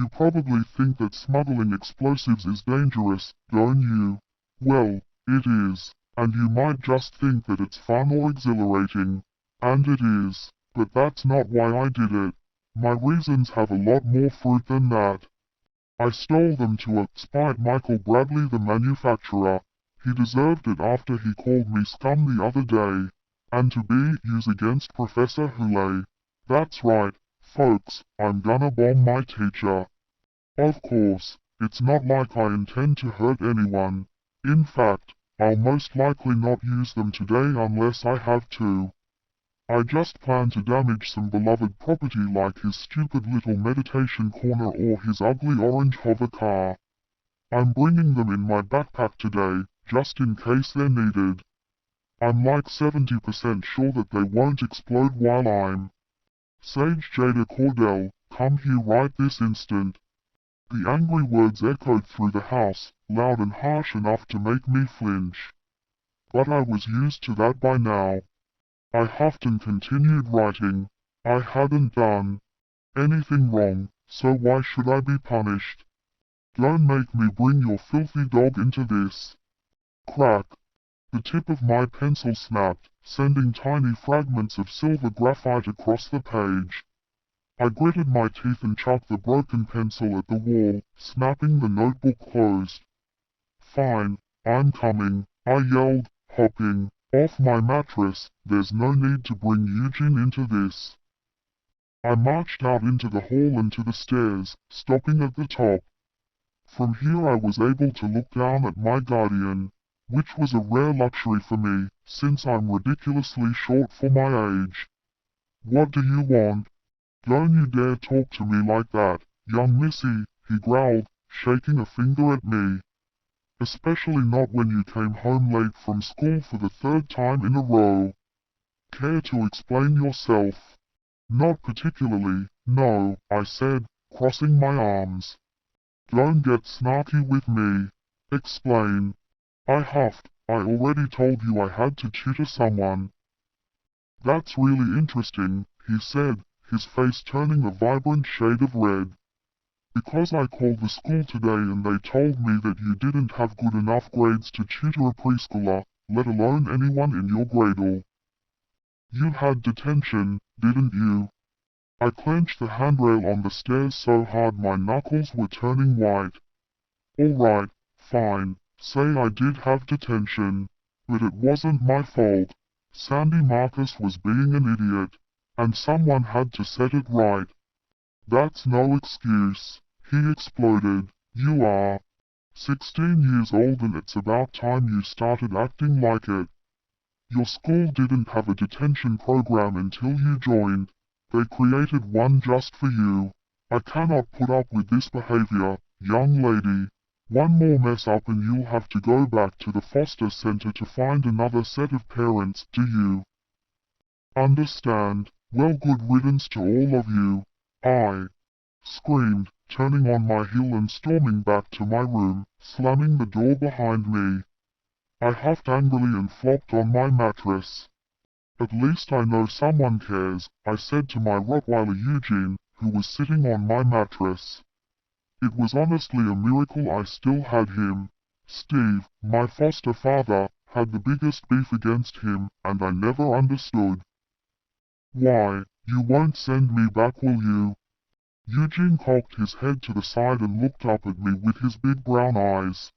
You probably think that smuggling explosives is dangerous, don't you? Well, it is, and you might just think that it's fun or exhilarating. And it is, but that's not why I did it. My reasons have a lot more fruit than that. I stole them to spite Michael Bradley, the manufacturer. He deserved it after he called me scum the other day. And to be used against Professor Hule. That's right, folks, I'm gonna bomb my teacher. Of course, it's not like I intend to hurt anyone. In fact, I'll most likely not use them today unless I have to. I just plan to damage some beloved property like his stupid little meditation corner or his ugly orange hover car. I'm bringing them in my backpack today, just in case they're needed. I'm like 70% sure that they won't explode while I'm. Sage Jada Cordell, come here right this instant. The angry words echoed through the house, loud and harsh enough to make me flinch. But I was used to that by now. I huffed and continued writing. I hadn't done anything wrong, so why should I be punished? Don't make me bring your filthy dog into this. Crack. The tip of my pencil snapped, sending tiny fragments of silver graphite across the page. I gritted my teeth and chucked the broken pencil at the wall, snapping the notebook closed. Fine, I'm coming, I yelled, hopping off my mattress. There's no need to bring Eugene into this. I marched out into the hall and to the stairs, stopping at the top. From here I was able to look down at my guardian, which was a rare luxury for me, since I'm ridiculously short for my age. What do you want? Don't you dare talk to me like that, young missy, he growled, shaking a finger at me. Especially not when you came home late from school for the third time in a row. Care to explain yourself? Not particularly, no, I said, crossing my arms. Don't get snarky with me. Explain. I huffed. I already told you I had to tutor someone. That's really interesting, he said, his face turning a vibrant shade of red. Because I called the school today and they told me that you didn't have good enough grades to tutor a preschooler, let alone anyone in your gradle. You had detention, didn't you? I clenched the handrail on the stairs so hard my knuckles were turning white. All right, fine, say I did have detention. But it wasn't my fault. Sandy Marcus was being an idiot, and someone had to set it right. That's no excuse, he exploded. You are 16 years old and it's about time you started acting like it. Your school didn't have a detention program until you joined. They created one just for you. I cannot put up with this behavior, young lady. One more mess up and you'll have to go back to the foster center to find another set of parents, do you understand? Well, good riddance to all of you. I screamed, turning on my heel and storming back to my room, slamming the door behind me. I huffed angrily and flopped on my mattress. At least I know someone cares, I said to my Rottweiler Eugene, who was sitting on my mattress. It was honestly a miracle I still had him. Steve, my foster father, had the biggest beef against him, and I never understood. Why, you won't send me back, will you? Eugene cocked his head to the side and looked up at me with his big brown eyes.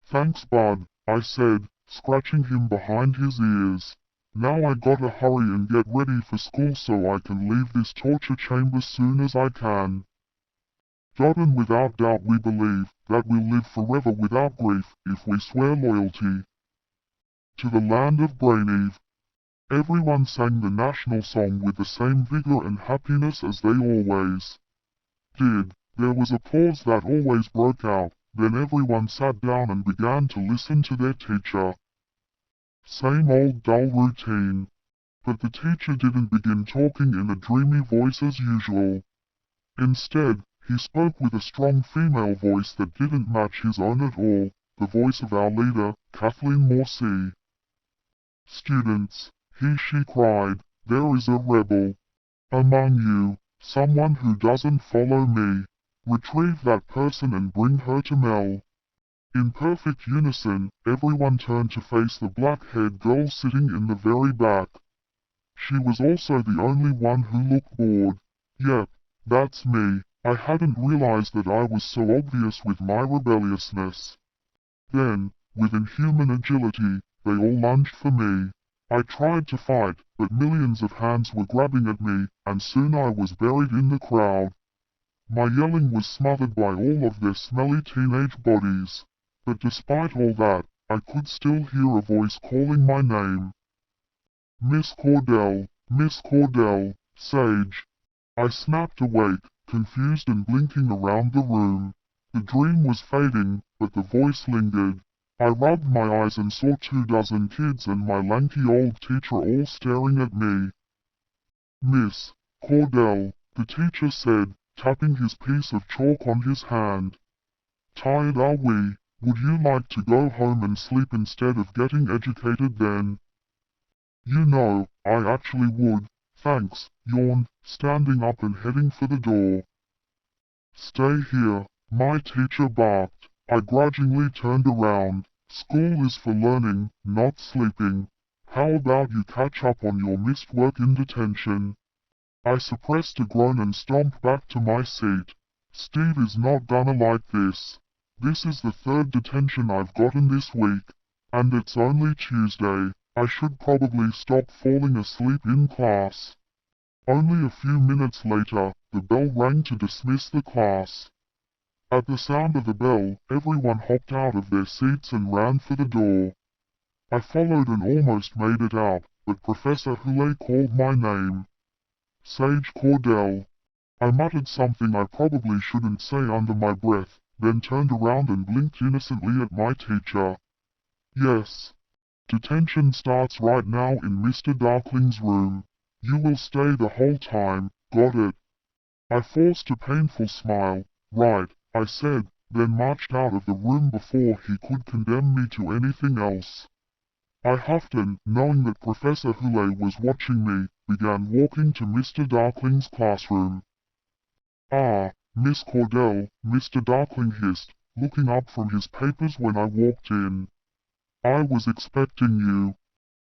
Thanks, bud, I said, scratching him behind his ears. Now I gotta hurry and get ready for school so I can leave this torture chamber soon as I can. And without doubt we believe that we'll live forever without grief if we swear loyalty to the land of Braineve. Everyone sang the national song with the same vigor and happiness as they always did. There was a pause that always broke out, then everyone sat down and began to listen to their teacher. Same old dull routine. But the teacher didn't begin talking in a dreamy voice as usual. Instead, he spoke with a strong female voice that didn't match his own at all, the voice of our leader, Kathleen Morse. Students, she cried, there is a rebel among you, someone who doesn't follow me. Retrieve that person and bring her to Mel." In perfect unison, everyone turned to face the black-haired girl sitting in the very back. She was also the only one who looked bored. "Yep, that's me. I hadn't realized that I was so obvious with my rebelliousness." Then, with inhuman agility, they all lunged for me. I tried to fight, but millions of hands were grabbing at me, and soon I was buried in the crowd. My yelling was smothered by all of their smelly teenage bodies. But despite all that, I could still hear a voice calling my name. "Miss Cordell, Miss Cordell, Sage." I snapped awake, confused and blinking around the room. The dream was fading, but the voice lingered. I rubbed my eyes and saw 24 kids and my lanky old teacher all staring at me. "Miss Cordell," the teacher said, tapping his piece of chalk on his hand. "Tired are we? Would you like to go home and sleep instead of getting educated then?" "You know, I actually would, thanks," yawned, standing up and heading for the door. "Stay here," my teacher barked. I grudgingly turned around. "School is for learning, not sleeping. How about you catch up on your missed work in detention?" I suppressed a groan and stomped back to my seat. Steve is not gonna like this. This is the 3rd detention I've gotten this week. And it's only Tuesday. I should probably stop falling asleep in class. Only a few minutes later, the bell rang to dismiss the class. At the sound of the bell, everyone hopped out of their seats and ran for the door. I followed and almost made it out, but Professor Hule called my name. "Sage Cordell." I muttered something I probably shouldn't say under my breath, then turned around and blinked innocently at my teacher. "Yes. Detention starts right now in Mr. Darkling's room. You will stay the whole time, got it?" I forced a painful smile. "Right," I said, then marched out of the room before he could condemn me to anything else. I huffed and, knowing that Professor Hule was watching me, began walking to Mr. Darkling's classroom. "Ah, Miss Cordell," Mr. Darkling hissed, looking up from his papers when I walked in. "I was expecting you."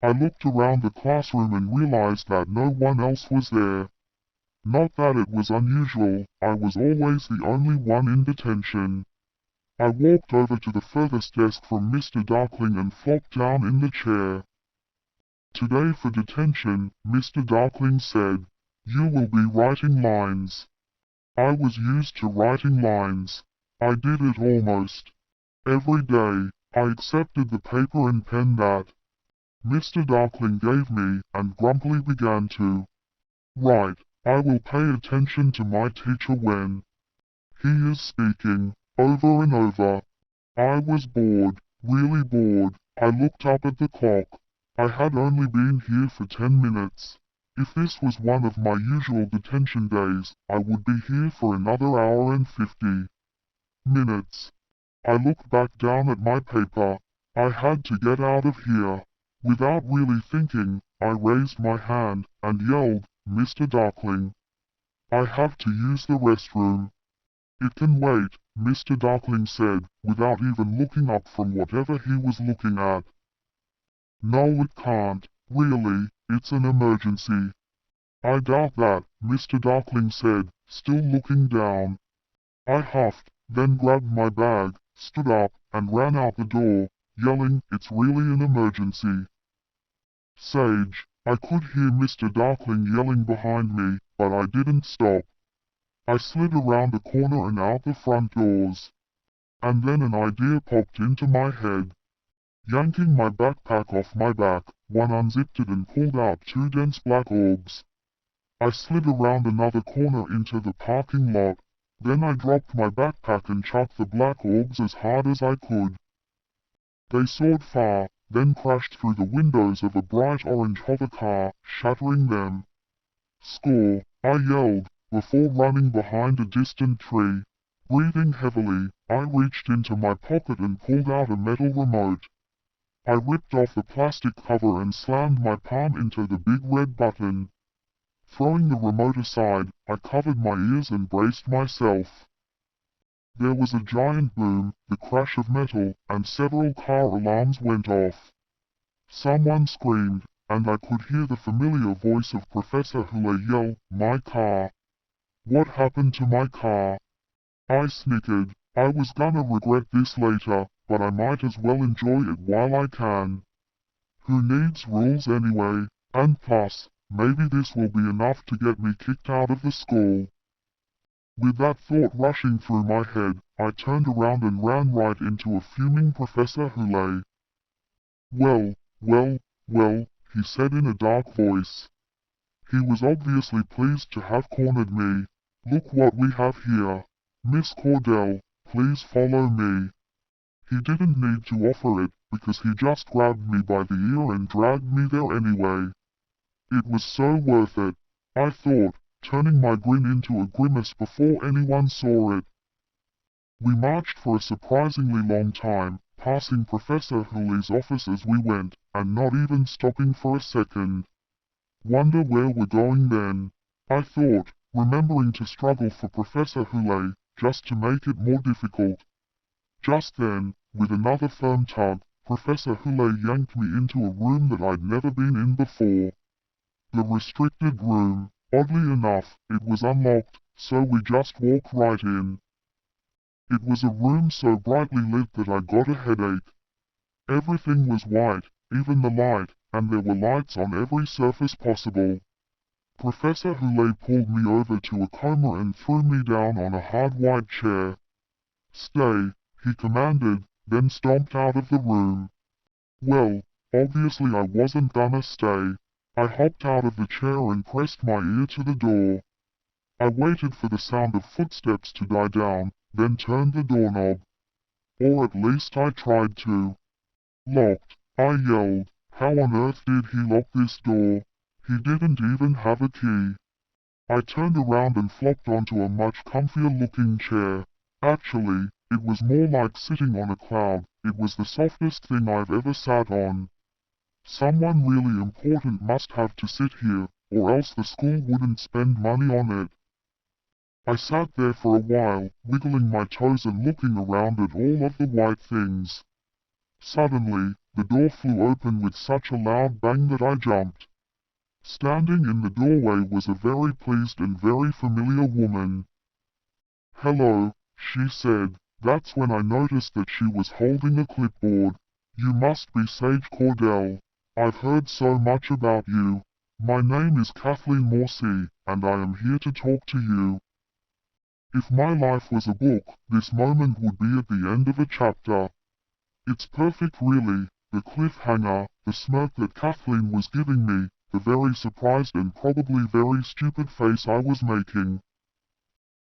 I looked around the classroom and realized that no one else was there. Not that it was unusual, I was always the only one in detention. I walked over to the furthest desk from Mr. Darkling and flopped down in the chair. "Today for detention," Mr. Darkling said. "You will be writing lines." I was used to writing lines. I did it almost every day. I accepted the paper and pen that Mr. Darkling gave me, and grumpily began to write. I will pay attention to my teacher when he is speaking, over and over. I was bored, really bored. I looked up at the clock. I had only been here for 10 minutes. If this was one of my usual detention days, I would be here for another hour and 50 minutes. I looked back down at my paper. I had to get out of here. Without really thinking, I raised my hand and yelled, "Mr. Darkling, I have to use the restroom." "It can wait," Mr. Darkling said, without even looking up from whatever he was looking at. "No, it can't. Really, it's an emergency." "I doubt that," Mr. Darkling said, still looking down. I huffed, then grabbed my bag, stood up, and ran out the door, yelling, "It's really an emergency." "Sage." I could hear Mr. Darkling yelling behind me, but I didn't stop. I slid around a corner and out the front doors. And then an idea popped into my head. Yanking my backpack off my back, one unzipped it and pulled out 2 dense black orbs. I slid around another corner into the parking lot. Then I dropped my backpack and chucked the black orbs as hard as I could. They soared far, then crashed through the windows of a bright orange hover car, shattering them. "Score!" I yelled, before running behind a distant tree. Breathing heavily, I reached into my pocket and pulled out a metal remote. I ripped off the plastic cover and slammed my palm into the big red button. Throwing the remote aside, I covered my ears and braced myself. There was a giant boom, the crash of metal, and several car alarms went off. Someone screamed, and I could hear the familiar voice of Professor Hule yell, "My car! What happened to my car?" I snickered. I was gonna regret this later, but I might as well enjoy it while I can. Who needs rules anyway? And plus, maybe this will be enough to get me kicked out of the school. With that thought rushing through my head, I turned around and ran right into a fuming Professor Hule. "Well, well, well," he said in a dark voice. He was obviously pleased to have cornered me. "Look what we have here. Miss Cordell, please follow me." He didn't need to offer it, because he just grabbed me by the ear and dragged me there anyway. It was so worth it, I thought, turning my grin into a grimace before anyone saw it. We marched for a surprisingly long time, passing Professor Hule's office as we went, and not even stopping for a second. Wonder where we're going then, I thought, remembering to struggle for Professor Hule, just to make it more difficult. Just then, with another firm tug, Professor Hule yanked me into a room that I'd never been in before. The restricted room. Oddly enough, it was unlocked, so we just walked right in. It was a room so brightly lit that I got a headache. Everything was white, even the light, and there were lights on every surface possible. Professor Hule pulled me over to a coma and threw me down on a hard white chair. "Stay," he commanded, then stomped out of the room. Well, obviously I wasn't gonna stay. I hopped out of the chair and pressed my ear to the door. I waited for the sound of footsteps to die down, then turned the doorknob. Or at least I tried to. "Locked," I yelled. How on earth did he lock this door? He didn't even have a key. I turned around and flopped onto a much comfier looking chair. Actually, it was more like sitting on a cloud. It was the softest thing I've ever sat on. Someone really important must have to sit here, or else the school wouldn't spend money on it. I sat there for a while, wiggling my toes and looking around at all of the white things. Suddenly, the door flew open with such a loud bang that I jumped. Standing in the doorway was a very pleased and very familiar woman. "Hello," she said. That's when I noticed that she was holding a clipboard. "You must be Sage Cordell. I've heard so much about you. My name is Kathleen Morse, and I am here to talk to you." If my life was a book, this moment would be at the end of a chapter. It's perfect really, the cliffhanger, the smirk that Kathleen was giving me, the very surprised and probably very stupid face I was making.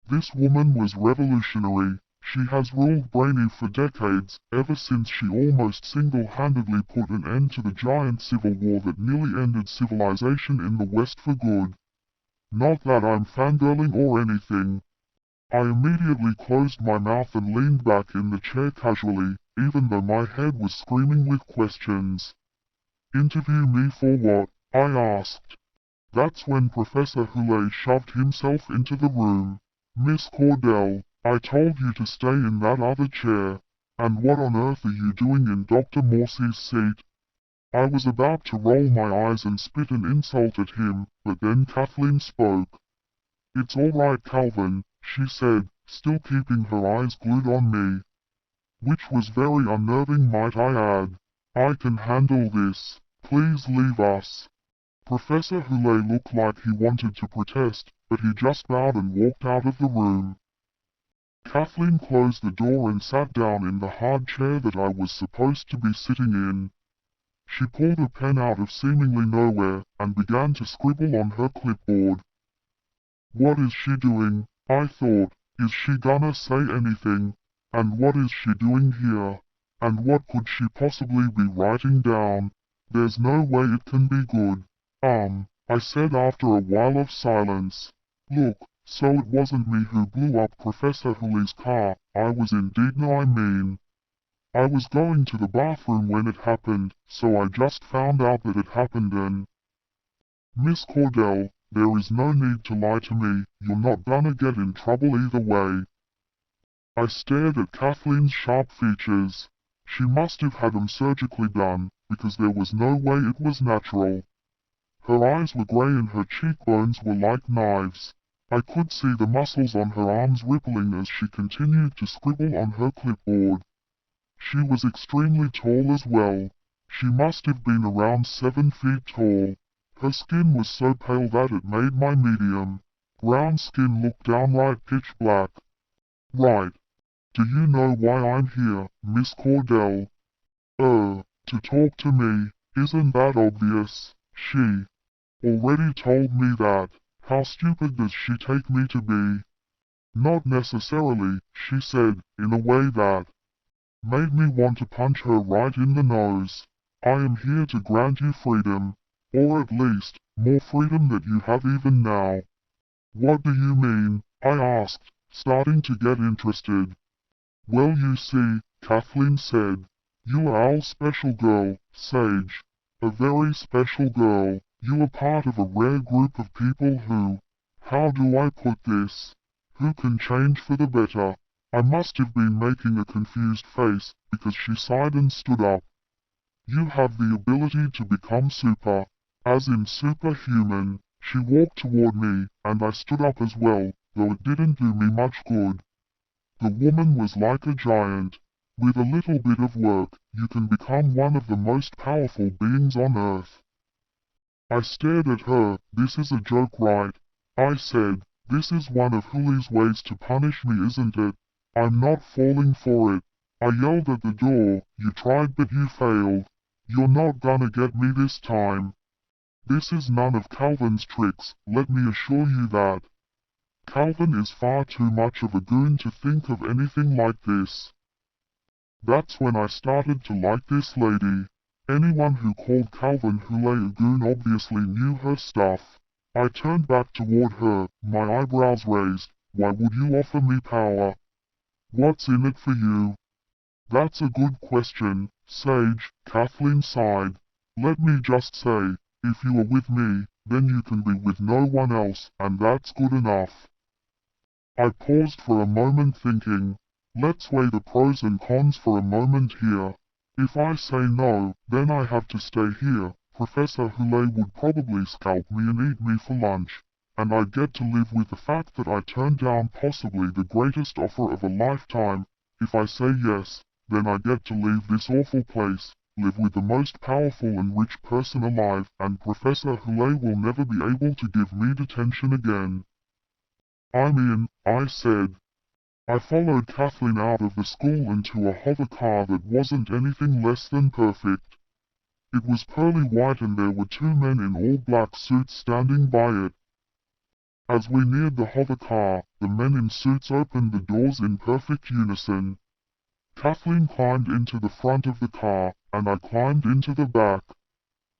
This woman was revolutionary. She has ruled Brainy for decades, ever since she almost single-handedly put an end to the giant civil war that nearly ended civilization in the West for good. Not that I'm fangirling or anything. I immediately closed my mouth and leaned back in the chair casually, even though my head was screaming with questions. "Interview me for what?" I asked. That's when Professor Hule shoved himself into the room. "Miss Cordell, I told you to stay in that other chair. And what on earth are you doing in Dr. Morse's seat?" I was about to roll my eyes and spit an insult at him, but then Kathleen spoke. "It's all right, Calvin," she said, still keeping her eyes glued on me. Which was very unnerving, might I add. "I can handle this. Please leave us." Professor Hule looked like he wanted to protest, but he just bowed and walked out of the room. Kathleen closed the door and sat down in the hard chair that I was supposed to be sitting in. She pulled a pen out of seemingly nowhere, and began to scribble on her clipboard. What is she doing? I thought. Is she gonna say anything? And what is she doing here? And what could she possibly be writing down? There's no way it can be good. I said after a while of silence. "Look, so it wasn't me who blew up Professor Hule's car. I was indeed I mean. I was going to the bathroom when it happened, so I just found out that it happened and—" "Miss Cordell, there is no need to lie to me. You're not gonna get in trouble either way." I stared at Kathleen's sharp features. She must have had them surgically done, because there was no way it was natural. Her eyes were grey and her cheekbones were like knives. I could see the muscles on her arms rippling as she continued to scribble on her clipboard. She was extremely tall as well. She must have been around 7 feet tall. Her skin was so pale that it made my medium brown skin look downright pitch black. Right. Do you know why I'm here, Miss Cordell? To talk to me. Isn't that obvious? She already told me that. How stupid does she take me to be? Not necessarily, she said, in a way that made me want to punch her right in the nose. I am here to grant you freedom, or at least, more freedom than you have even now. What do you mean? I asked, starting to get interested. Well, you see, Kathleen said, you are our special girl, Sage. A very special girl. You are part of a rare group of people who, how do I put this? Who can change for the better. I must have been making a confused face, because she sighed and stood up. You have the ability to become super, as in superhuman. She walked toward me, and I stood up as well, though it didn't do me much good. The woman was like a giant. With a little bit of work, you can become one of the most powerful beings on Earth. I stared at her. This is a joke, right? I said, this is one of Huli's ways to punish me, isn't it? I'm not falling for it. I yelled at the door, you tried but you failed. You're not gonna get me this time. This is none of Calvin's tricks, let me assure you that. Calvin is far too much of a goon to think of anything like this. That's when I started to like this lady. Anyone who called Calvin Hule a goon obviously knew her stuff. I turned back toward her, my eyebrows raised. Why would you offer me power? What's in it for you? That's a good question, Sage, Kathleen sighed. Let me just say, if you are with me, then you can be with no one else, and that's good enough. I paused for a moment thinking. Let's weigh the pros and cons for a moment here. If I say no, then I have to stay here. Professor Hule would probably scalp me and eat me for lunch, and I'd get to live with the fact that I turned down possibly the greatest offer of a lifetime. If I say yes, then I get to leave this awful place, live with the most powerful and rich person alive, and Professor Hule will never be able to give me detention again. I'm in, I said. I followed Kathleen out of the school into a hover car that wasn't anything less than perfect. It was pearly white and there were 2 men in all black suits standing by it. As we neared the hover car, the men in suits opened the doors in perfect unison. Kathleen climbed into the front of the car, and I climbed into the back.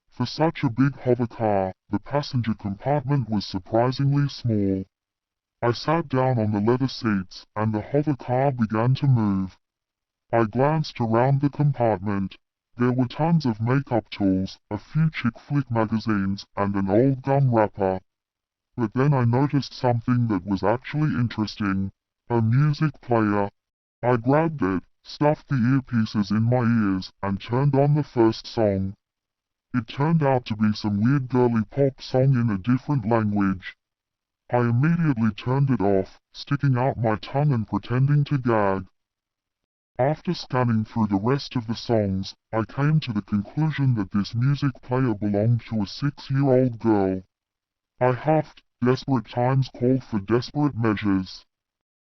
For such a big hover car, the passenger compartment was surprisingly small. I sat down on the leather seats, and the hover car began to move. I glanced around the compartment. There were tons of makeup tools, a few chick flick magazines, and an old gum wrapper. But then I noticed something that was actually interesting. A music player. I grabbed it, stuffed the earpieces in my ears, and turned on the first song. It turned out to be some weird girly pop song in a different language. I immediately turned it off, sticking out my tongue and pretending to gag. After scanning through the rest of the songs, I came to the conclusion that this music player belonged to a 6-year-old girl. I huffed. Desperate times called for desperate measures.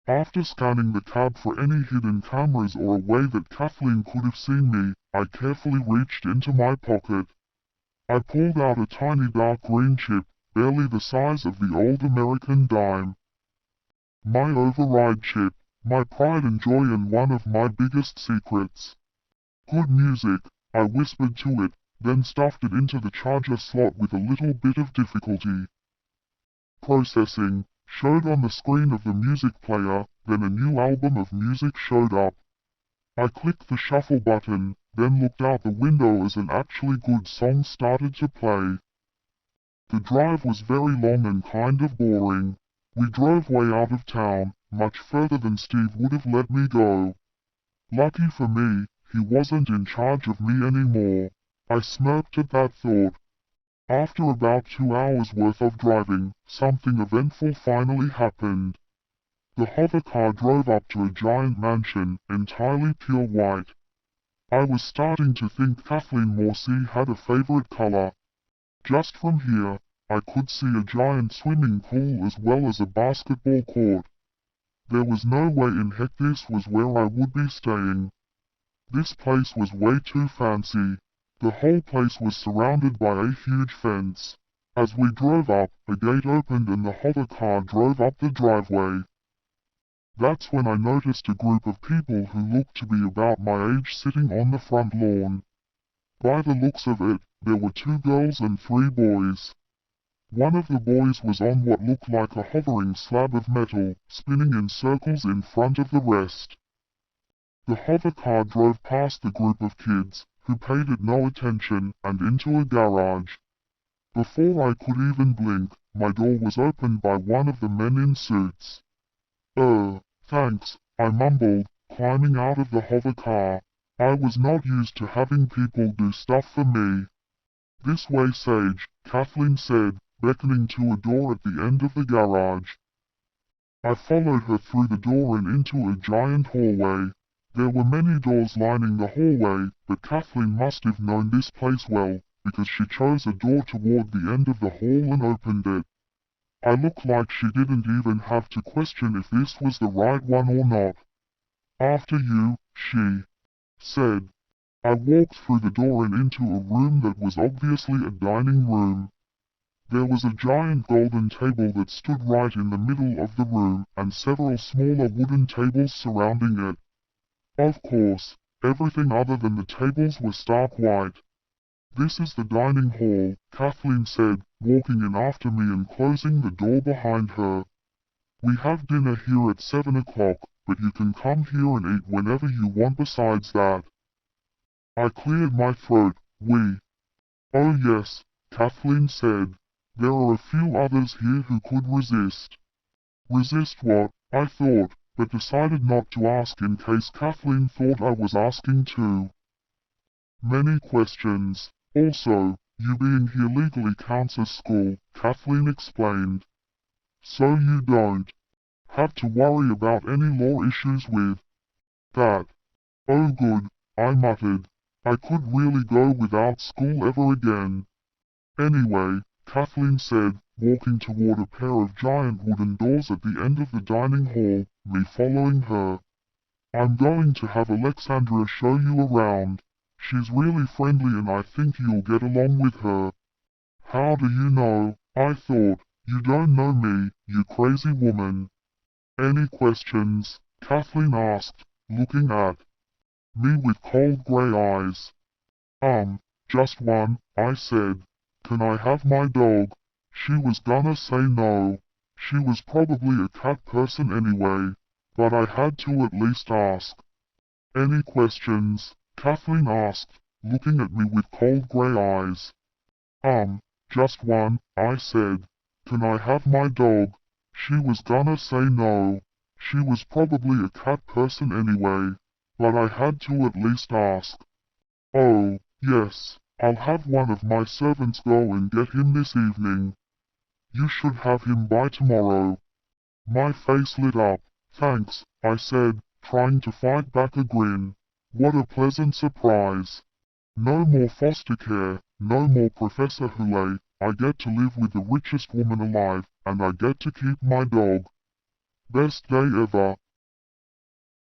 After scanning the cab for any hidden cameras or a way that Kathleen could have seen me, I carefully reached into my pocket. I pulled out a tiny dark green chip, barely the size of the old American dime. My override chip, my pride and joy and one of my biggest secrets. Good music, I whispered to it, then stuffed it into the charger slot with a little bit of difficulty. Processing, showed on the screen of the music player, then a new album of music showed up. I clicked the shuffle button, then looked out the window as an actually good song started to play. The drive was very long and kind of boring. We drove way out of town, much further than Steve would have let me go. Lucky for me, he wasn't in charge of me anymore. I smirked at that thought. After about 2 hours worth of driving, something eventful finally happened. The hover car drove up to a giant mansion, entirely pure white. I was starting to think Kathleen Morsey had a favorite color. Just from here, I could see a giant swimming pool as well as a basketball court. There was no way in heck this was where I would be staying. This place was way too fancy. The whole place was surrounded by a huge fence. As we drove up, a gate opened and the hover car drove up the driveway. That's when I noticed a group of people who looked to be about my age sitting on the front lawn. By the looks of it, there were 2 girls and 3 boys. One of the boys was on what looked like a hovering slab of metal, spinning in circles in front of the rest. The hover car drove past the group of kids, who paid it no attention, and into a garage. Before I could even blink, my door was opened by one of the men in suits. Thanks, I mumbled, climbing out of the hover car. I was not used to having people do stuff for me. This way, Sage, Kathleen said, beckoning to a door at the end of the garage. I followed her through the door and into a giant hallway. There were many doors lining the hallway, but Kathleen must have known this place well, because she chose a door toward the end of the hall and opened it. I looked like she didn't even have to question if this was the right one or not. After you, she said. I walked through the door and into a room that was obviously a dining room. There was a giant golden table that stood right in the middle of the room, and several smaller wooden tables surrounding it. Of course, everything other than the tables was stark white. This is the dining hall, Kathleen said, walking in after me and closing the door behind her. We have dinner here at 7 o'clock, but you can come here and eat whenever you want besides that. I cleared my throat. Oh yes, Kathleen said. There are a few others here who could resist. Resist what? I thought, but decided not to ask in case Kathleen thought I was asking too many questions. Also, you being here legally counts as school, Kathleen explained. So you don't have to worry about any law issues with that. Oh good, I muttered. I could really go without school ever again. Anyway, Kathleen said, walking toward a pair of giant wooden doors at the end of the dining hall, me following her. I'm going to have Alexandria show you around. She's really friendly and I think you'll get along with her. How do you know? I thought. You don't know me, you crazy woman. Any questions? Kathleen asked, looking at me with cold grey eyes. Just one, I said. Can I have my dog? She was gonna say no. She was probably a cat person anyway, but I had to at least ask. Any questions? Kathleen asked, looking at me with cold grey eyes. Just one, I said. Can I have my dog? She was gonna say no. She was probably a cat person anyway, but I had to at least ask. Oh, yes, I'll have one of my servants go and get him this evening. You should have him by tomorrow. My face lit up. Thanks, I said, trying to fight back a grin. What a pleasant surprise. No more foster care, no more Professor Houlet. I get to live with the richest woman alive, and I get to keep my dog. Best day ever.